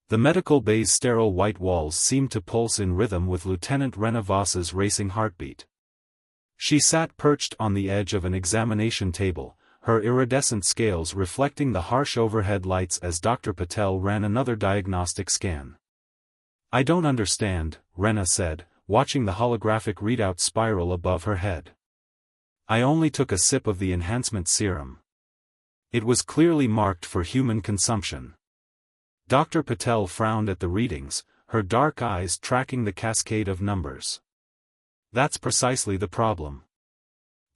The medical bay's sterile white walls seemed to pulse in rhythm with Lieutenant Rena Voss's racing heartbeat. She sat perched on the edge of an examination table, her iridescent scales reflecting the harsh overhead lights as Dr. Patel ran another diagnostic scan. "I don't understand," Rena said, watching the holographic readout spiral above her head. "I only took a sip of the enhancement serum. It was clearly marked for human consumption." Dr. Patel frowned at the readings, her dark eyes tracking the cascade of numbers. "That's precisely the problem.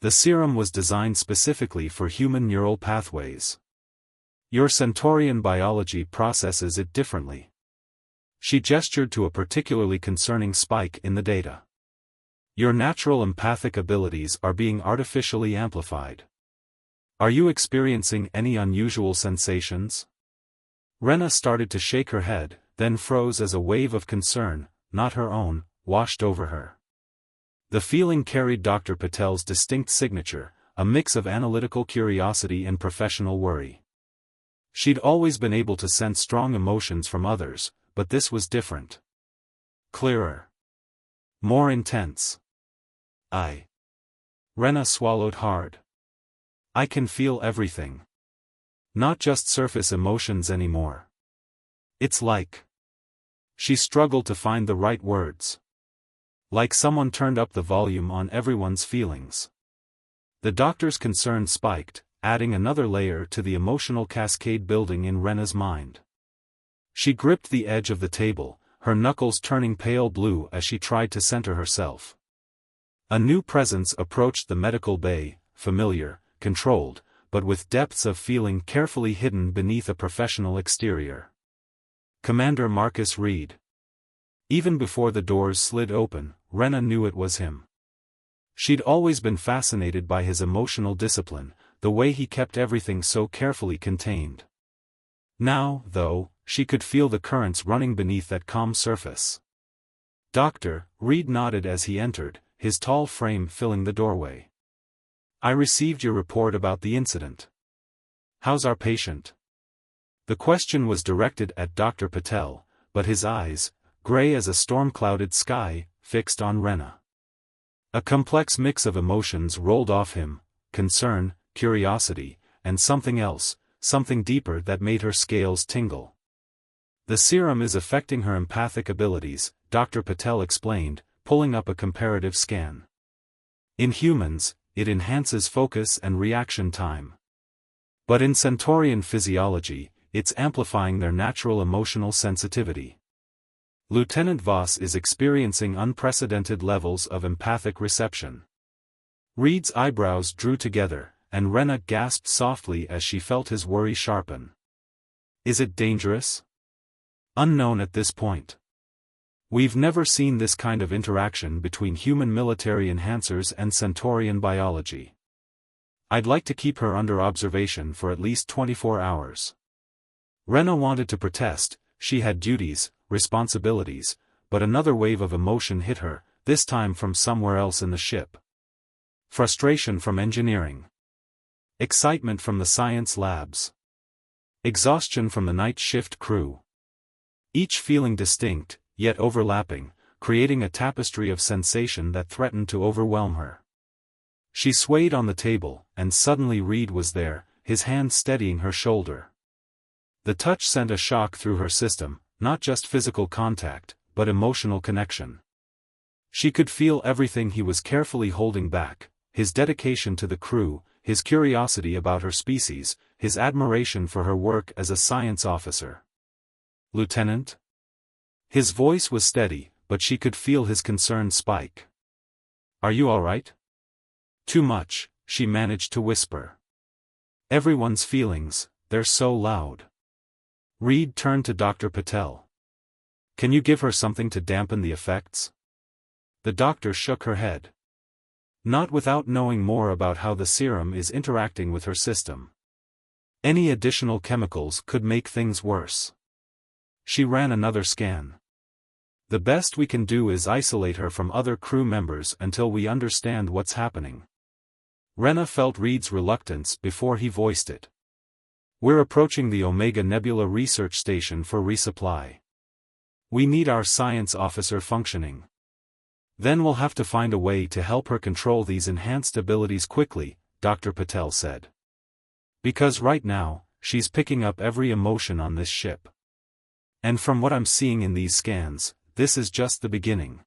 The serum was designed specifically for human neural pathways. Your Centaurian biology processes it differently." She gestured to a particularly concerning spike in the data. "Your natural empathic abilities are being artificially amplified. Are you experiencing any unusual sensations?" Rena started to shake her head, then froze as a wave of concern, not her own, washed over her. The feeling carried Dr. Patel's distinct signature, a mix of analytical curiosity and professional worry. She'd always been able to sense strong emotions from others, but this was different. Clearer. More intense. Rena swallowed hard. "I can feel everything. Not just surface emotions anymore. It's like..." She struggled to find the right words. "Like someone turned up the volume on everyone's feelings." The doctor's concern spiked, adding another layer to the emotional cascade building in Rena's mind. She gripped the edge of the table, her knuckles turning pale blue as she tried to center herself. A new presence approached the medical bay, familiar, controlled, but with depths of feeling carefully hidden beneath a professional exterior. Commander Marcus Reed. Even before the doors slid open, Rena knew it was him. She'd always been fascinated by his emotional discipline, the way he kept everything so carefully contained. Now, though, she could feel the currents running beneath that calm surface. "Doctor," Reed nodded as he entered, his tall frame filling the doorway. "I received your report about the incident. How's our patient?" The question was directed at Dr. Patel, but his eyes, gray as a storm-clouded sky, fixed on Rena. A complex mix of emotions rolled off him, concern, curiosity, and something else, something deeper that made her scales tingle. "The serum is affecting her empathic abilities," Dr. Patel explained, pulling up a comparative scan. "In humans, it enhances focus and reaction time. But in Centaurian physiology, it's amplifying their natural emotional sensitivity. Lieutenant Voss is experiencing unprecedented levels of empathic reception." Reed's eyebrows drew together, and Rena gasped softly as she felt his worry sharpen. "Is it dangerous?" "Unknown at this point. We've never seen this kind of interaction between human military enhancers and Centaurian biology. I'd like to keep her under observation for at least 24 hours. Rena wanted to protest, she had duties, responsibilities, but another wave of emotion hit her, this time from somewhere else in the ship. Frustration from engineering. Excitement from the science labs. Exhaustion from the night shift crew. Each feeling distinct, yet overlapping, creating a tapestry of sensation that threatened to overwhelm her. She swayed on the table, and suddenly Reed was there, his hand steadying her shoulder. The touch sent a shock through her system, not just physical contact, but emotional connection. She could feel everything he was carefully holding back, his dedication to the crew, his curiosity about her species, his admiration for her work as a science officer. "Lieutenant?" His voice was steady, but she could feel his concern spike. "Are you all right?" "Too much," she managed to whisper. "Everyone's feelings, they're so loud." Reed turned to Dr. Patel. "Can you give her something to dampen the effects?" The doctor shook her head. "Not without knowing more about how the serum is interacting with her system. Any additional chemicals could make things worse." She ran another scan. "The best we can do is isolate her from other crew members until we understand what's happening." Rena felt Reed's reluctance before he voiced it. "We're approaching the Omega Nebula research station for resupply. We need our science officer functioning. Then we'll have to find a way to help her control these enhanced abilities quickly, Dr. Patel said. Because right now, she's picking up every emotion on this ship. And from what I'm seeing in these scans, this is just the beginning.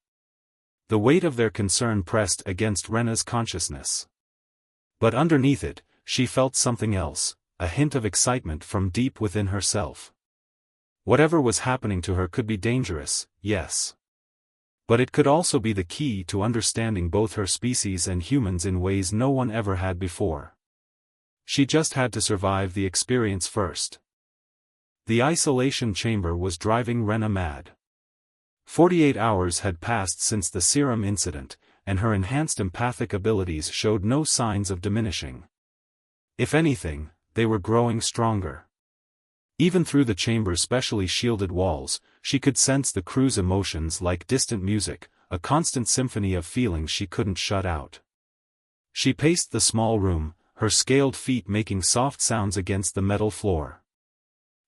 The weight of their concern pressed against Rena's consciousness. But underneath it, she felt something else, a hint of excitement from deep within herself. Whatever was happening to her could be dangerous, yes. But it could also be the key to understanding both her species and humans in ways no one ever had before. She just had to survive the experience first. The isolation chamber was driving Rena mad. 48 hours had passed since the Serum incident, and her enhanced empathic abilities showed no signs of diminishing. If anything, they were growing stronger. Even through the chamber's specially shielded walls, she could sense the crew's emotions like distant music, a constant symphony of feelings she couldn't shut out. She paced the small room, her scaled feet making soft sounds against the metal floor.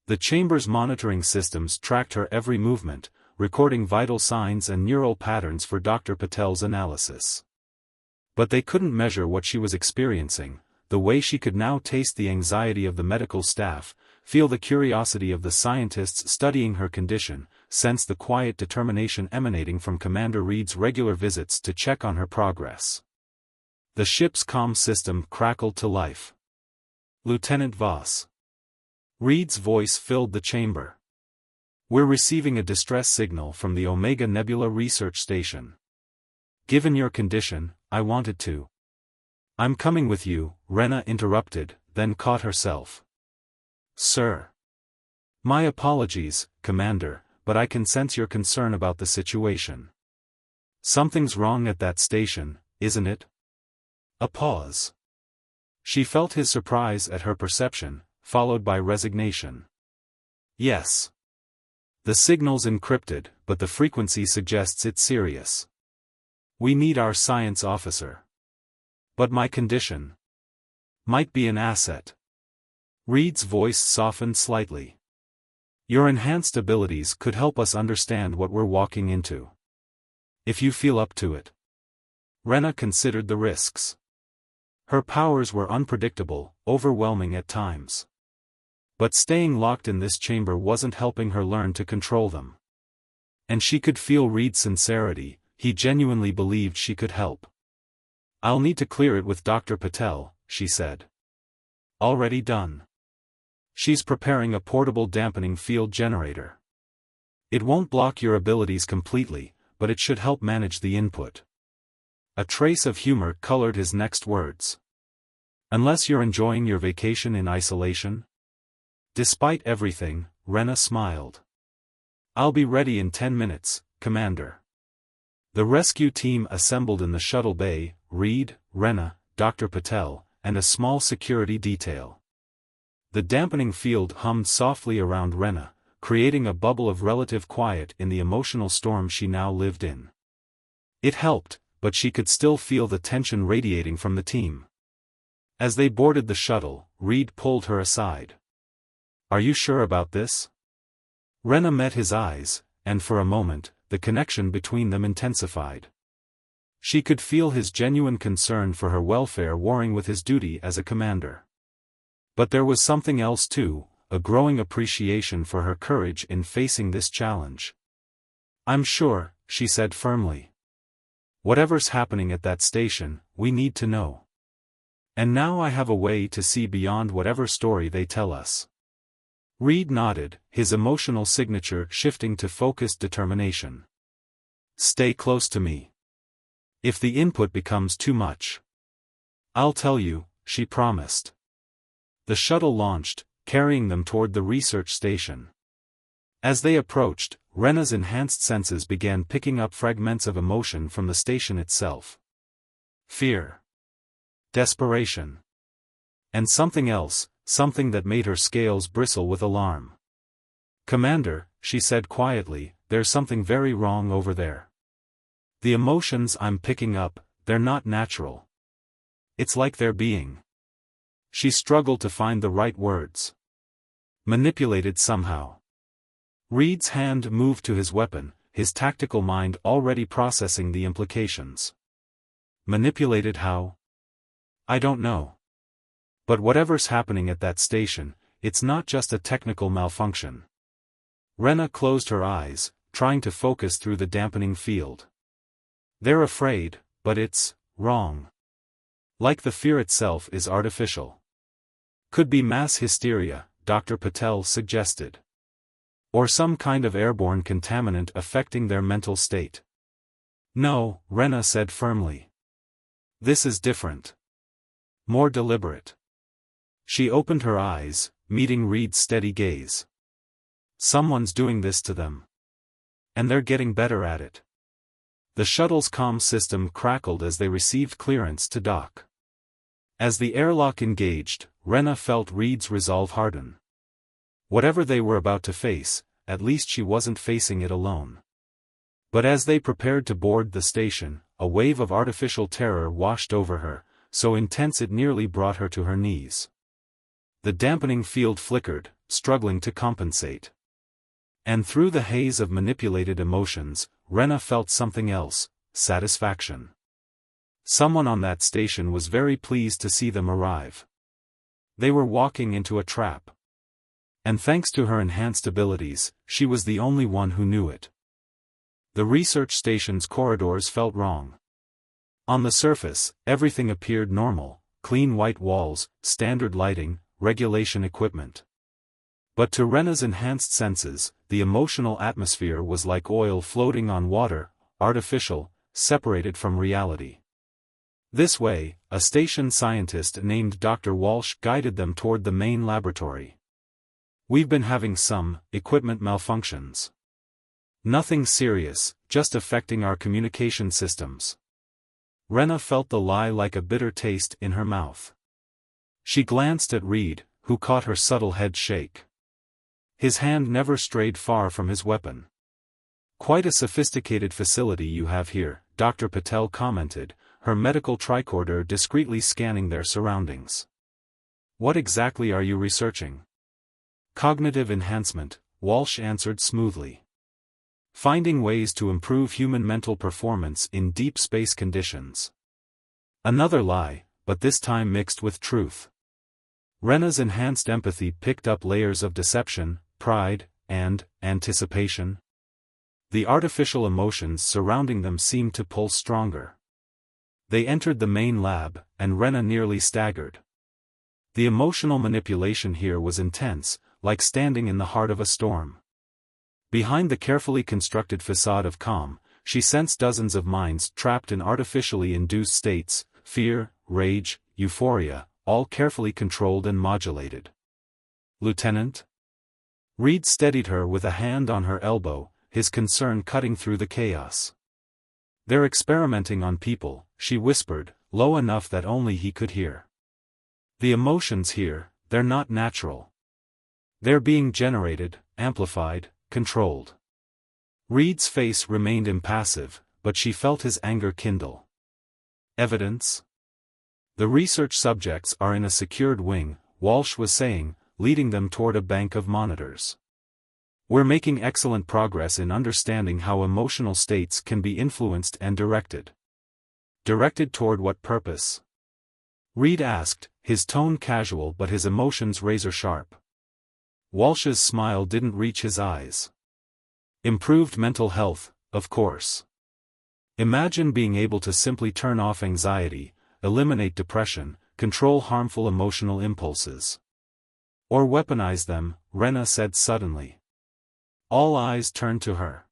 The chamber's monitoring systems tracked her every movement, recording vital signs and neural patterns for Dr. Patel's analysis. But they couldn't measure what she was experiencing, the way she could now taste the anxiety of the medical staff, feel the curiosity of the scientists studying her condition, sense the quiet determination emanating from Commander Reed's regular visits to check on her progress. The ship's comm system crackled to life. Lieutenant Voss. Reed's voice filled the chamber. We're receiving a distress signal from the Omega Nebula Research Station. Given your condition, I wanted to. I'm coming with you, Rena interrupted, then caught herself. Sir. My apologies, Commander, but I can sense your concern about the situation. Something's wrong at that station, isn't it? A pause. She felt his surprise at her perception, followed by resignation. Yes. The signal's encrypted, but the frequency suggests it's serious. We need our science officer. But my condition might be an asset. Reed's voice softened slightly. Your enhanced abilities could help us understand what we're walking into. If you feel up to it. Rena considered the risks. Her powers were unpredictable, overwhelming at times. But staying locked in this chamber wasn't helping her learn to control them. And she could feel Reed's sincerity, he genuinely believed she could help. I'll need to clear it with Dr. Patel, she said. Already done. She's preparing a portable dampening field generator. It won't block your abilities completely, but it should help manage the input. A trace of humor colored his next words. Unless you're enjoying your vacation in isolation? Despite everything, Rena smiled. I'll be ready in 10 minutes, Commander. The rescue team assembled in the shuttle bay, Reed, Rena, Dr. Patel, and a small security detail. The dampening field hummed softly around Rena, creating a bubble of relative quiet in the emotional storm she now lived in. It helped, but she could still feel the tension radiating from the team. As they boarded the shuttle, Reed pulled her aside. Are you sure about this? Rena met his eyes, and for a moment, the connection between them intensified. She could feel his genuine concern for her welfare warring with his duty as a commander. But there was something else too, a growing appreciation for her courage in facing this challenge. I'm sure, she said firmly. Whatever's happening at that station, we need to know. And now I have a way to see beyond whatever story they tell us. Reed nodded, his emotional signature shifting to focused determination. Stay close to me. If the input becomes too much, I'll tell you, she promised. The shuttle launched, carrying them toward the research station. As they approached, Rena's enhanced senses began picking up fragments of emotion from the station itself. Fear. Desperation. And something else, something that made her scales bristle with alarm. Commander, she said quietly, there's something very wrong over there. The emotions I'm picking up, they're not natural. It's like they're being. She struggled to find the right words. Manipulated somehow. Reed's hand moved to his weapon, his tactical mind already processing the implications. Manipulated how? I don't know. But whatever's happening at that station, it's not just a technical malfunction. Rena closed her eyes, trying to focus through the dampening field. They're afraid, but it's wrong. Like the fear itself is artificial. Could be mass hysteria, Dr. Patel suggested. Or some kind of airborne contaminant affecting their mental state. No, Rena said firmly. This is different. More deliberate. She opened her eyes, meeting Reed's steady gaze. Someone's doing this to them. And they're getting better at it. The shuttle's comm system crackled as they received clearance to dock. As the airlock engaged, Rena felt Reed's resolve harden. Whatever they were about to face, at least she wasn't facing it alone. But as they prepared to board the station, a wave of artificial terror washed over her, so intense it nearly brought her to her knees. The dampening field flickered, struggling to compensate. And through the haze of manipulated emotions, Rena felt something else, satisfaction. Someone on that station was very pleased to see them arrive. They were walking into a trap. And thanks to her enhanced abilities, she was the only one who knew it. The research station's corridors felt wrong. On the surface, everything appeared normal, clean white walls, standard lighting, regulation equipment. But to Rena's enhanced senses, the emotional atmosphere was like oil floating on water, artificial, separated from reality. This way, a station scientist named Dr. Walsh guided them toward the main laboratory. We've been having some equipment malfunctions. Nothing serious, just affecting our communication systems. Rena felt the lie like a bitter taste in her mouth. She glanced at Reed, who caught her subtle head shake. His hand never strayed far from his weapon. Quite a sophisticated facility you have here, Dr. Patel commented, her medical tricorder discreetly scanning their surroundings. What exactly are you researching? Cognitive enhancement, Walsh answered smoothly. Finding ways to improve human mental performance in deep space conditions. Another lie, but this time mixed with truth. Rena's enhanced empathy picked up layers of deception, pride, and anticipation. The artificial emotions surrounding them seemed to pulse stronger. They entered the main lab, and Rena nearly staggered. The emotional manipulation here was intense, like standing in the heart of a storm. Behind the carefully constructed facade of calm, she sensed dozens of minds trapped in artificially induced states, fear, rage, euphoria, all carefully controlled and modulated. Lieutenant? Reed steadied her with a hand on her elbow, his concern cutting through the chaos. They're experimenting on people, she whispered, low enough that only he could hear. The emotions here, they're not natural. They're being generated, amplified, controlled. Reed's face remained impassive, but she felt his anger kindle. Evidence? The research subjects are in a secured wing, Walsh was saying, leading them toward a bank of monitors. We're making excellent progress in understanding how emotional states can be influenced and directed. Directed toward what purpose? Reed asked, his tone casual but his emotions razor-sharp. Walsh's smile didn't reach his eyes. Improved mental health, of course. Imagine being able to simply turn off anxiety, eliminate depression, control harmful emotional impulses. Or weaponize them, Rena said suddenly. All eyes turned to her.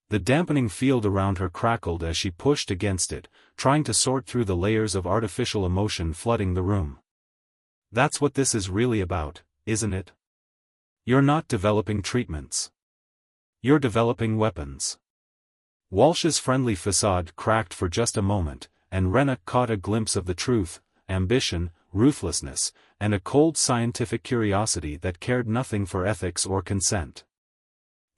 The dampening field around her crackled as she pushed against it, trying to sort through the layers of artificial emotion flooding the room. That's what this is really about, isn't it? You're not developing treatments. You're developing weapons. Walsh's friendly facade cracked for just a moment, and Rena caught a glimpse of the truth, ambition, ruthlessness, and a cold scientific curiosity that cared nothing for ethics or consent.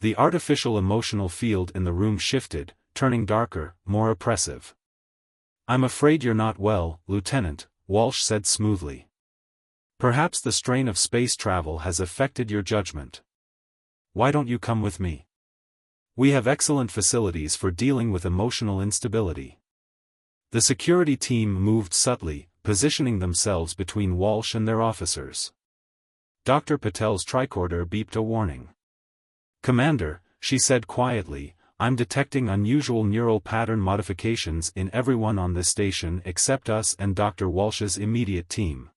The artificial emotional field in the room shifted, turning darker, more oppressive. I'm afraid you're not well, Lieutenant, Walsh said smoothly. Perhaps the strain of space travel has affected your judgment. why don't you come with me? We have excellent facilities for dealing with emotional instability. The security team moved subtly, positioning themselves between Walsh and their officers. Dr. Patel's tricorder beeped a warning. "Commander," she said quietly, "I'm detecting unusual neural pattern modifications in everyone on this station except us and Dr. Walsh's immediate team."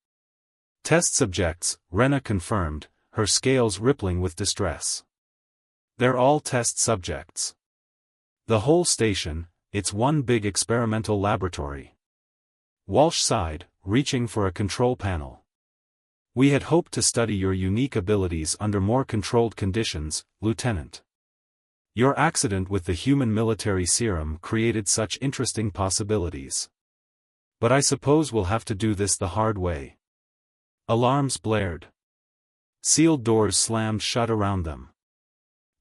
"Test subjects," Rena confirmed, her scales rippling with distress. "They're all test subjects. The whole station, it's one big experimental laboratory." Walsh sighed, reaching for a control panel. "We had hoped to study your unique abilities under more controlled conditions, Lieutenant. Your accident with the human military serum created such interesting possibilities. But I suppose we'll have to do this the hard way." Alarms blared. Sealed doors slammed shut around them.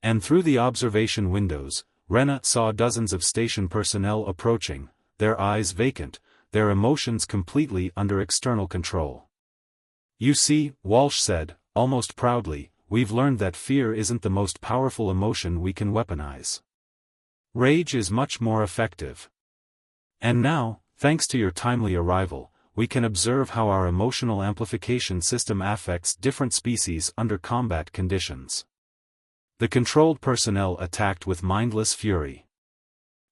And through the observation windows, Rena saw dozens of station personnel approaching, their eyes vacant, their emotions completely under external control. "You see," Walsh said, almost proudly, "we've learned that fear isn't the most powerful emotion we can weaponize. Rage is much more effective. And now, thanks to your timely arrival, we can observe how our emotional amplification system affects different species under combat conditions." The controlled personnel attacked with mindless fury.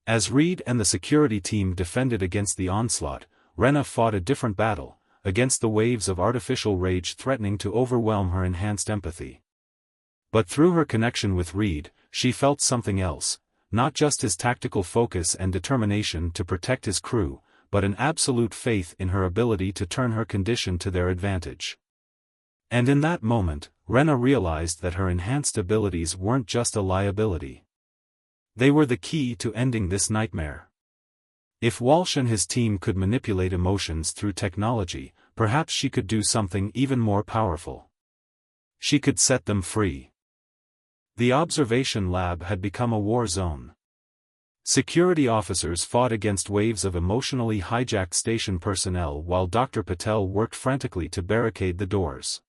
As Reed and the security team defended against the onslaught, Rena fought a different battle, against the waves of artificial rage threatening to overwhelm her enhanced empathy. But through her connection with Reed, she felt something else, not just his tactical focus and determination to protect his crew, but an absolute faith in her ability to turn her condition to their advantage. And in that moment, Rena realized that her enhanced abilities weren't just a liability. They were the key to ending this nightmare. If Walsh and his team could manipulate emotions through technology, perhaps she could do something even more powerful. She could set them free. The observation lab had become a war zone. Security officers fought against waves of emotionally hijacked station personnel while Dr. Patel worked frantically to barricade the doors.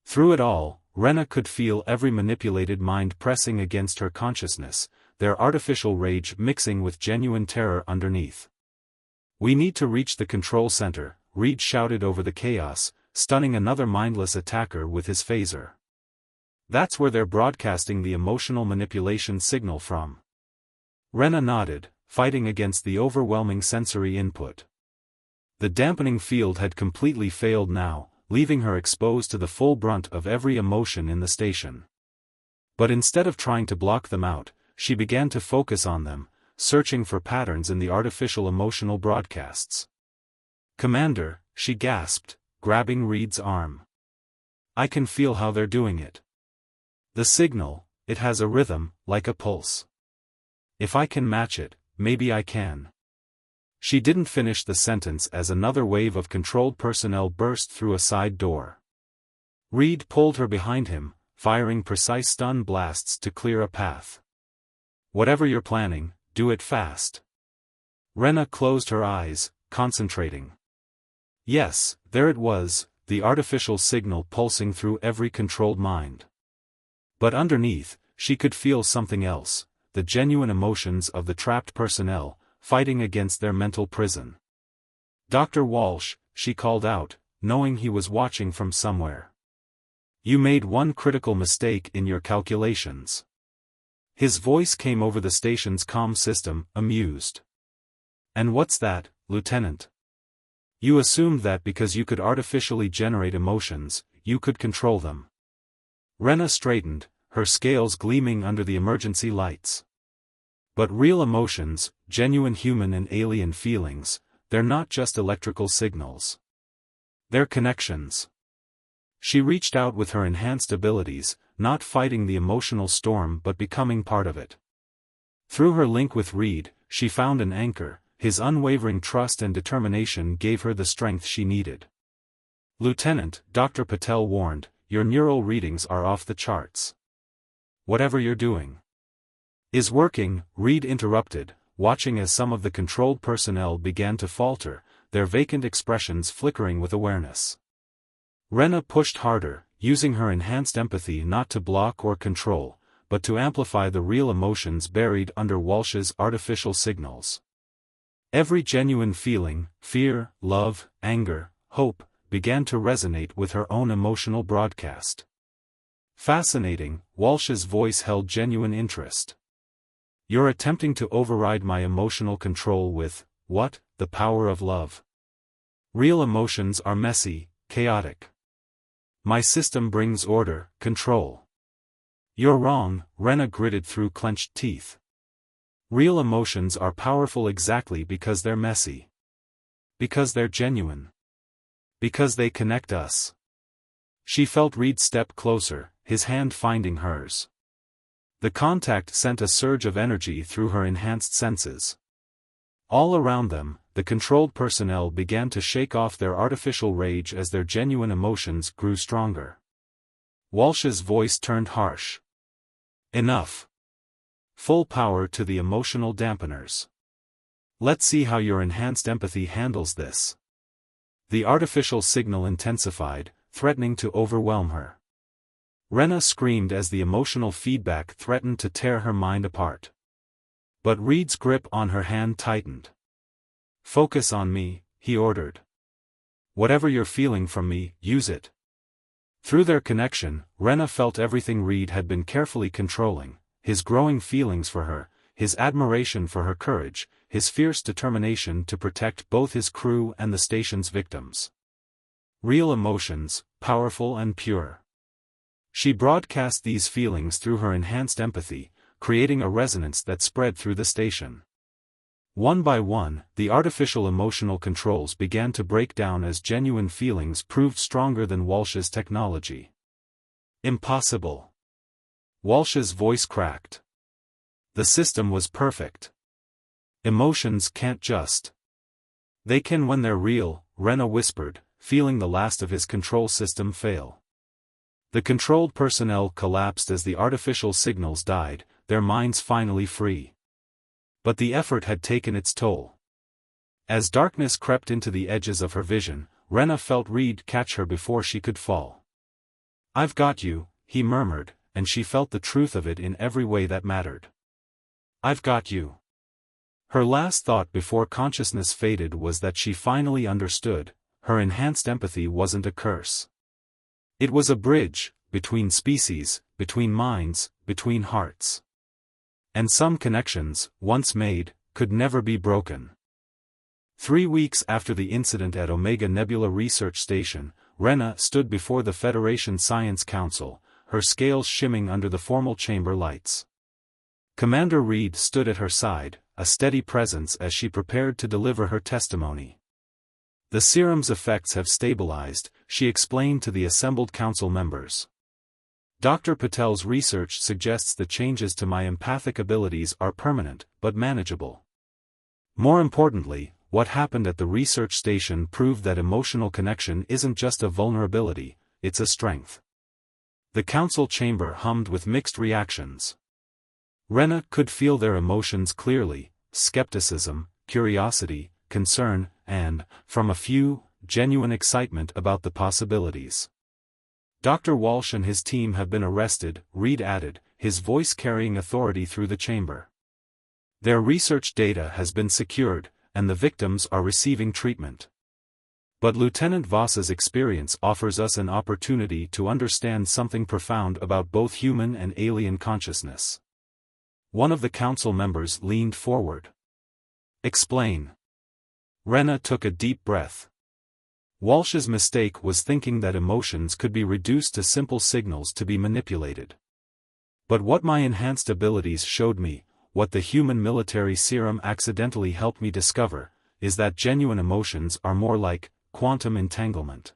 Through it all, Rena could feel every manipulated mind pressing against her consciousness, their artificial rage mixing with genuine terror underneath. "We need to reach the control center," Reed shouted over the chaos, stunning another mindless attacker with his phaser. "That's where they're broadcasting the emotional manipulation signal from." Rena nodded, fighting against the overwhelming sensory input. The dampening field had completely failed now, leaving her exposed to the full brunt of every emotion in the station. But instead of trying to block them out, she began to focus on them, searching for patterns in the artificial emotional broadcasts. "Commander," she gasped, grabbing Reed's arm. "I can feel how they're doing it. The signal, it has a rhythm, like a pulse. If I can match it, maybe I can." She didn't finish the sentence as another wave of controlled personnel burst through a side door. Reed pulled her behind him, firing precise stun blasts to clear a path. "Whatever you're planning, do it fast." Rena closed her eyes, concentrating. Yes, there it was, the artificial signal pulsing through every controlled mind. But underneath, she could feel something else, the genuine emotions of the trapped personnel, fighting against their mental prison. "Dr. Walsh," she called out, knowing he was watching from somewhere. "You made one critical mistake in your calculations." His voice came over the station's comm system, amused. "And what's that, Lieutenant? You assumed that because you could artificially generate emotions, you could control them." Rena straightened, her scales gleaming under the emergency lights. "But real emotions, genuine human and alien feelings, they're not just electrical signals. They're connections." She reached out with her enhanced abilities, not fighting the emotional storm but becoming part of it. Through her link with Reed, she found an anchor, his unwavering trust and determination gave her the strength she needed. "Lieutenant," Dr. Patel warned, "your neural readings are off the charts. Whatever you're doing is working," Reed interrupted, watching as some of the controlled personnel began to falter, their vacant expressions flickering with awareness. Rena pushed harder, using her enhanced empathy not to block or control, but to amplify the real emotions buried under Walsh's artificial signals. Every genuine feeling, fear, love, anger, hope, began to resonate with her own emotional broadcast. Fascinating, Walsh's voice held genuine interest. You're attempting to override my emotional control with, what, the power of love. Real emotions are messy, chaotic. My system brings order, control. You're wrong, Rena gritted through clenched teeth. Real emotions are powerful exactly because they're messy. Because they're genuine. Because they connect us. She felt Reed step closer, his hand finding hers. The contact sent a surge of energy through her enhanced senses. All around them, the controlled personnel began to shake off their artificial rage as their genuine emotions grew stronger. Walsh's voice turned harsh. Enough. Full power to the emotional dampeners. Let's see how your enhanced empathy handles this. The artificial signal intensified, threatening to overwhelm her. Rena screamed as the emotional feedback threatened to tear her mind apart. But Reed's grip on her hand tightened. Focus on me, he ordered. Whatever you're feeling from me, use it. Through their connection, Rena felt everything Reed had been carefully controlling, his growing feelings for her, his admiration for her courage, his fierce determination to protect both his crew and the station's victims. Real emotions, powerful and pure. She broadcast these feelings through her enhanced empathy, creating a resonance that spread through the station. One by one, the artificial emotional controls began to break down as genuine feelings proved stronger than Walsh's technology. Impossible. Walsh's voice cracked. The system was perfect. Emotions can't just. They can when they're real, Rena whispered, feeling the last of his control system fail. The controlled personnel collapsed as the artificial signals died, their minds finally free. But the effort had taken its toll. As darkness crept into the edges of her vision, Rena felt Reed catch her before she could fall. I've got you, he murmured, and she felt the truth of it in every way that mattered. I've got you. Her last thought before consciousness faded was that she finally understood, her enhanced empathy wasn't a curse. It was a bridge, between species, between minds, between hearts. And some connections, once made, could never be broken. 3 weeks after the incident at Omega Nebula Research Station, Rena stood before the Federation Science Council, her scales shimming under the formal chamber lights. Commander Reed stood at her side, a steady presence as she prepared to deliver her testimony. The serum's effects have stabilized, she explained to the assembled council members. Dr. Patel's research suggests the changes to my empathic abilities are permanent, but manageable. More importantly, what happened at the research station proved that emotional connection isn't just a vulnerability, it's a strength. The council chamber hummed with mixed reactions. Rena could feel their emotions clearly, skepticism, curiosity, concern, and, from a few, genuine excitement about the possibilities. Dr. Walsh and his team have been arrested, Reed added, his voice carrying authority through the chamber. Their research data has been secured, and the victims are receiving treatment. But Lieutenant Voss's experience offers us an opportunity to understand something profound about both human and alien consciousness. One of the council members leaned forward. Explain. Rena took a deep breath. Walsh's mistake was thinking that emotions could be reduced to simple signals to be manipulated. But what my enhanced abilities showed me, what the human military serum accidentally helped me discover, is that genuine emotions are more like quantum entanglement.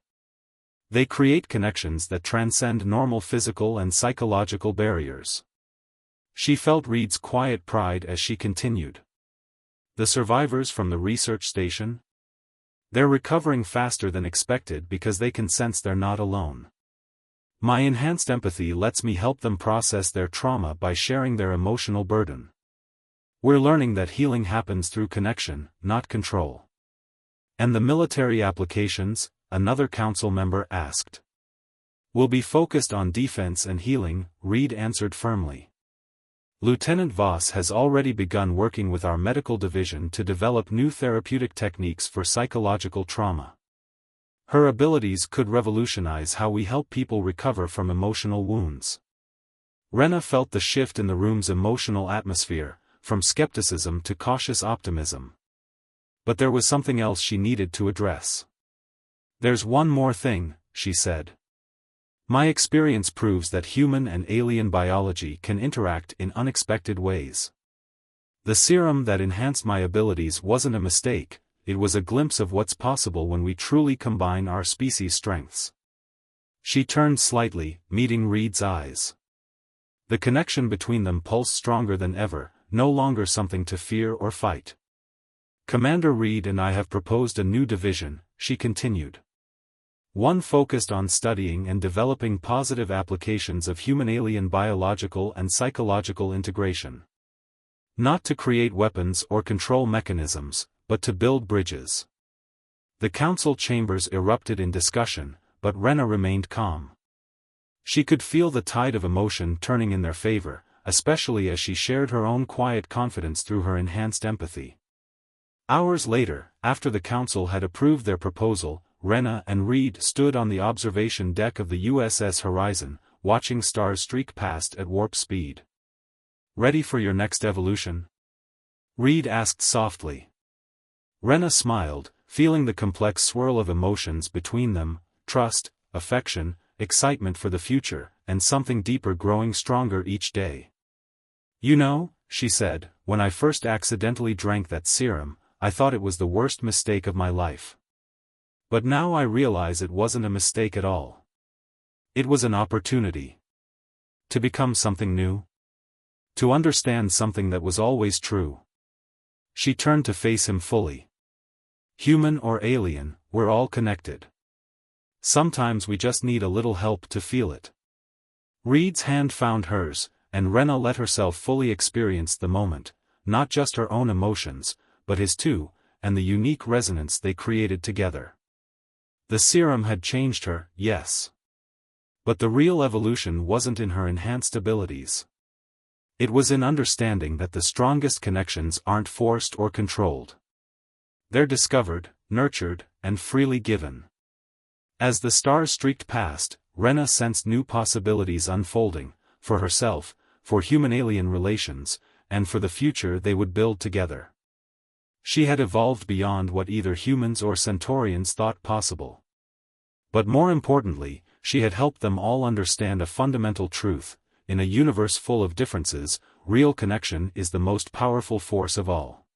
They create connections that transcend normal physical and psychological barriers. She felt Reed's quiet pride as she continued. The survivors from the research station? They're recovering faster than expected because they can sense they're not alone. My enhanced empathy lets me help them process their trauma by sharing their emotional burden. We're learning that healing happens through connection, not control. And the military applications? Another council member asked. We'll be focused on defense and healing, Reed answered firmly. Lieutenant Voss has already begun working with our medical division to develop new therapeutic techniques for psychological trauma. Her abilities could revolutionize how we help people recover from emotional wounds. Rena felt the shift in the room's emotional atmosphere, from skepticism to cautious optimism. But there was something else she needed to address. There's one more thing, she said. My experience proves that human and alien biology can interact in unexpected ways. The serum that enhanced my abilities wasn't a mistake, it was a glimpse of what's possible when we truly combine our species' strengths. She turned slightly, meeting Reed's eyes. The connection between them pulsed stronger than ever, no longer something to fear or fight. Commander Reed and I have proposed a new division, she continued. One focused on studying and developing positive applications of human-alien biological and psychological integration. Not to create weapons or control mechanisms, but to build bridges. The council chambers erupted in discussion, but Rena remained calm. She could feel the tide of emotion turning in their favor, especially as she shared her own quiet confidence through her enhanced empathy. Hours later, after the council had approved their proposal, Rena and Reed stood on the observation deck of the USS Horizon, watching stars streak past at warp speed. Ready for your next evolution? Reed asked softly. Rena smiled, feeling the complex swirl of emotions between them, trust, affection, excitement for the future, and something deeper growing stronger each day. You know, she said, when I first accidentally drank that serum, I thought it was the worst mistake of my life. But now I realize it wasn't a mistake at all. It was an opportunity. To become something new. To understand something that was always true. She turned to face him fully. Human or alien, we're all connected. Sometimes we just need a little help to feel it. Reed's hand found hers, and Rena let herself fully experience the moment, not just her own emotions, but his too, and the unique resonance they created together. The serum had changed her, yes. But the real evolution wasn't in her enhanced abilities. It was in understanding that the strongest connections aren't forced or controlled. They're discovered, nurtured, and freely given. As the stars streaked past, Rena sensed new possibilities unfolding, for herself, for human-alien relations, and for the future they would build together. She had evolved beyond what either humans or Centaurians thought possible. But more importantly, she had helped them all understand a fundamental truth: in a universe full of differences, real connection is the most powerful force of all.